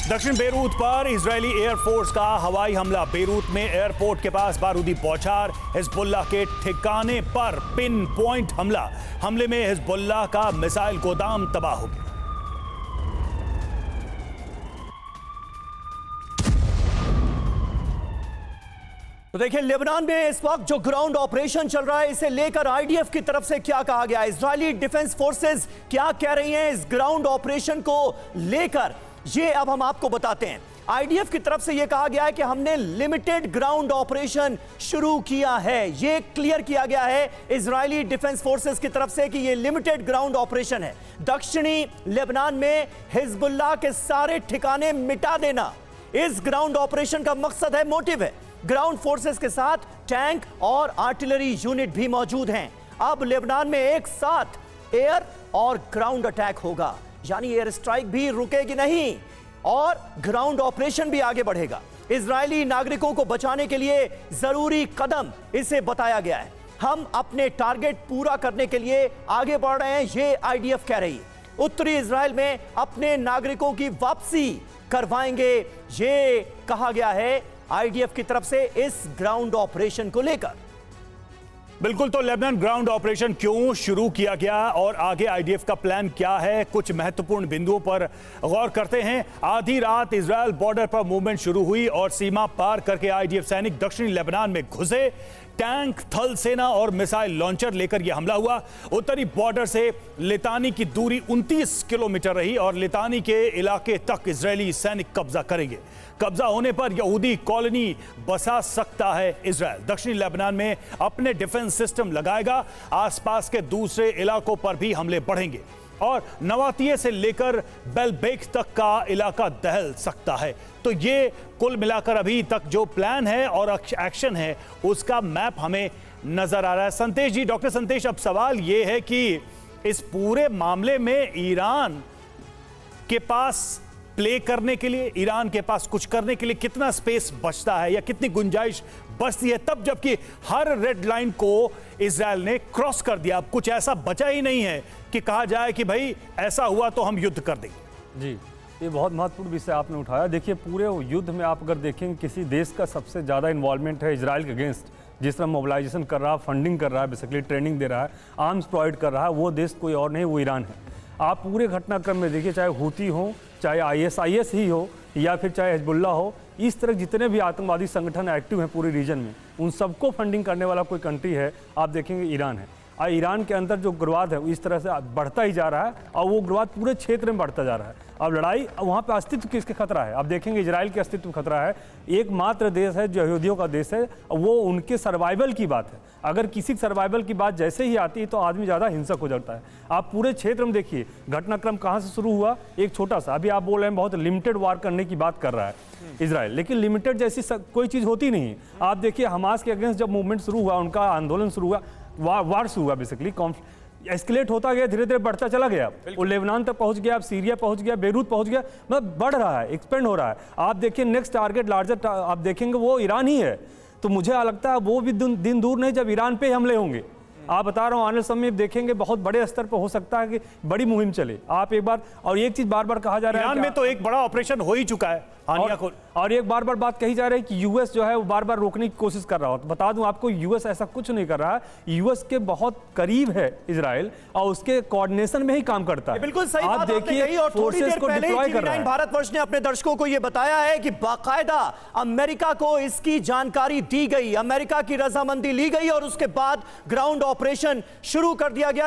दक्षिण बेरूत पर Israeli air force का हवाई हमला। बेरूत में एयरपोर्ट के पास बारूदी बौछार। हिजबुल्लाह के ठिकाने पर पिन पॉइंट हमला। हमले में हिजबुल्लाह का मिसाइल गोदाम तबाह हो गया। तो देखिए, लेबनान में इस वक्त जो ग्राउंड ऑपरेशन चल रहा है, इसे लेकर आईडीएफ की तरफ से क्या कहा गया, इजरायली डिफेंस फोर्सेस क्या कह रही हैं इस ग्राउंड ऑपरेशन को लेकर, ये अब हम आपको बताते हैं। आईडीएफ की तरफ से यह कहा गया है कि हमने लिमिटेड ग्राउंड ऑपरेशन शुरू किया है। यह क्लियर किया गया है इजरायली डिफेंस फोर्सेस की तरफ से कि यह लिमिटेड ग्राउंड ऑपरेशन है। दक्षिणी लेबनान में हिजबुल्लाह के सारे ठिकाने मिटा देना इस ग्राउंड ऑपरेशन का मकसद है, मोटिव है। ग्राउंड फोर्सेस के साथ टैंक और आर्टिलरी यूनिट भी मौजूद हैं। अब लेबनान में एक साथ एयर और ग्राउंड अटैक होगा, यानी एयर स्ट्राइक भी रुकेगी नहीं और ग्राउंड ऑपरेशन भी आगे बढ़ेगा। इजरायली नागरिकों को बचाने के लिए जरूरी कदम इसे बताया गया है। हम अपने टारगेट पूरा करने के लिए आगे बढ़ रहे हैं, ये आईडीएफ कह रही है। उत्तरी इजराइल में अपने नागरिकों की वापसी करवाएंगे, ये कहा गया है आईडीएफ की तरफ से इस ग्राउंड ऑपरेशन को लेकर। बिल्कुल, तो लेबनान ग्राउंड ऑपरेशन क्यों शुरू किया गया और आगे आईडीएफ का प्लान क्या है, कुछ महत्वपूर्ण बिंदुओं पर गौर करते हैं। आधी रात इजरायल बॉर्डर पर मूवमेंट शुरू हुई और सीमा पार करके आईडीएफ सैनिक दक्षिणी लेबनान में घुसे। टैंक, थल सेना और मिसाइल लॉन्चर लेकर यह हमला हुआ। उत्तरी बॉर्डर से लितानी की दूरी 29 किलोमीटर रही और लितानी के इलाके तक इजरायली सैनिक कब्जा करेंगे। कब्जा होने पर यहूदी कॉलोनी बसा सकता है इजरायल। दक्षिणी लेबनान में अपने डिफेंस सिस्टम लगाएगा। आसपास के दूसरे इलाकों पर भी हमले बढ़ेंगे और नवातिये से लेकर बेलबेक तक का इलाका दहल सकता है। तो ये कुल मिलाकर अभी तक जो प्लान है और एक्शन है, उसका मैप हमें नजर आ रहा है। संतेश जी, डॉक्टर संतेश, अब सवाल ये है कि इस पूरे मामले में ईरान के पास प्ले करने के लिए, ईरान के पास कुछ करने के लिए कितना स्पेस बचता है या कितनी गुंजाइश बचती है, तब जबकि हर रेड लाइन को इजरायल ने क्रॉस कर दिया। अब कुछ ऐसा बचा ही नहीं है कि कहा जाए कि भाई ऐसा हुआ तो हम युद्ध कर देंगे। जी, ये बहुत महत्वपूर्ण विषय आपने उठाया। देखिए, पूरे युद्ध में आप अगर देखेंगे, किसी देश का सबसे ज़्यादा इन्वॉल्वमेंट है इजराइल के अगेंस्ट, जिस तरह मोबिलाइजेशन कर रहा है, फंडिंग कर रहा है, बेसिकली ट्रेनिंग दे रहा है, आर्म्स प्रोवाइड कर रहा है, वो देश कोई और नहीं, वो ईरान है। आप पूरे घटनाक्रम में देखिए, चाहे हूती हो, चाहे आईएस ही हो, या फिर चाहे हिजबुल्लाह हो, इस तरह जितने भी आतंकवादी संगठन एक्टिव हैं पूरे रीजन में, उन सबको फंडिंग करने वाला कोई कंट्री है, आप देखेंगे ईरान है। और ईरान के अंदर जो उग्रवाद है वो इस तरह से बढ़ता ही जा रहा है और वो उग्रवाद पूरे क्षेत्र में बढ़ता जा रहा है। अब लड़ाई वहाँ पे अस्तित्व किसके खतरा है, आप देखेंगे इजराइल के अस्तित्व खतरा है। एकमात्र देश है जो यहूदियों का देश है, वो उनके सर्वाइवल की बात है। अगर किसी सर्वाइवल की बात जैसे ही आती है तो आदमी ज़्यादा हिंसक हो जाता है। आप पूरे क्षेत्र में देखिए घटनाक्रम कहाँ से शुरू हुआ, एक छोटा सा, अभी आप बोल रहे हैं बहुत लिमिटेड वार करने की बात कर रहा है इजराइल, लेकिन लिमिटेड जैसी कोई चीज़ होती नहीं है। आप देखिए, हमास के अगेंस्ट जब मूवमेंट शुरू हुआ, उनका आंदोलन शुरू हुआ, वार शुरू हुआ, बेसिकली एस्केलेट होता गया, धीरे धीरे बढ़ता चला गया, वो लेबनान तक पहुंच गया, अब सीरिया पहुंच गया, बेरूत पहुंच गया, मतलब बढ़ रहा है, एक्सपेंड हो रहा है। आप देखिए नेक्स्ट टारगेट लार्जर आप देखेंगे वो ईरान ही है। तो मुझे लगता है वो भी दिन दूर नहीं जब ईरान पे हमले होंगे। आप बता रहा हूँ, आने समय देखेंगे बहुत बड़े स्तर पर हो सकता है कि बड़ी मुहिम चले। आप एक बार, और एक चीज बार बार कहा जा रहा है, ईरान में तो एक बड़ा ऑपरेशन हो ही चुका है, और एक बार बार बात कही जा रही है कि यूएस जो है वो बार बार रोकने की कोशिश कर रहा हो। तो बता दूं आपको, यूएस ऐसा कुछ नहीं कर रहा है। यूएस के बहुत करीब है इजराइल और उसके कोऑर्डिनेशन में ही काम करता है। बिल्कुल सही बात आपने कही। और थोड़ी देर पहले ही टीवी9 भारतवर्ष ने अपने दर्शकों को यह बताया है कि बाकायदा अमेरिका को इसकी जानकारी दी गई, अमेरिका की रजामंदी ली गई और उसके बाद ग्राउंड ऑपरेशन शुरू कर दिया गया।